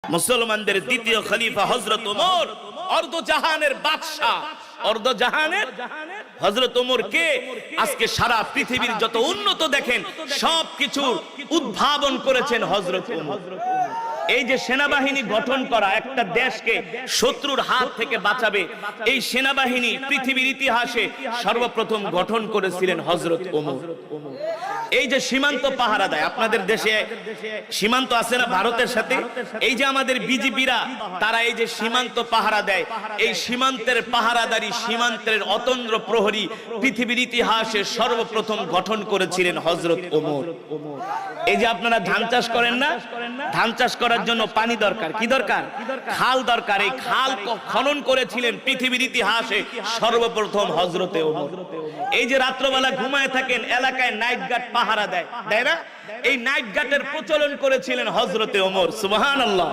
মুসলমানদের দ্বিতীয় খলিফা হযরত ওমর, অর্ধজাহানের বাদশা, অর্ধজাহানের হযরত ওমর কে? আজকে সারা পৃথিবীর যত উন্নত দেখেন সবকিছু উদ্ভাবন করেছেন হযরত ওমর। এই যে সেনাবাহিনী গঠন করা, একটা দেশকে শত্রুর হাত থেকে বাঁচাবে, এই সেনাবাহিনী পৃথিবীর ইতিহাসে সর্বপ্রথম গঠন করেছিলেন হযরত ওমর। এই যে সীমান্ত পাহারা দেয়, আপনাদের দেশে সীমান্ত আছে না ভারতের সাথে, এই যে আমাদের বিজিবিরা তারা এই যে সীমান্ত পাহারা দেয়, এই সীমান্তের পাহারাদারি, সীমান্তের অতন্দ্র প্রহরী পৃথিবীর ইতিহাসে সর্বপ্রথম গঠন করেছিলেন হযরত ওমর। এই যে আপনারা ধান চাষ করেন না, ধান চাষ করার জন্য পানি দরকার, কি দরকার? খাল দরকার। এই খাল খনন করেছিলেন পৃথিবীর ইতিহাসে সর্বপ্রথম হযরতে ওমর। এই যে রাত্রবেলা ঘুমায় থাকেন, এলাকায় নাইট গার্ড পাহারা দেয়, তাই না? এই নাইট গার্ডের প্রচলন করেছিলেন হযরতে ওমর। সুবহানাল্লাহ।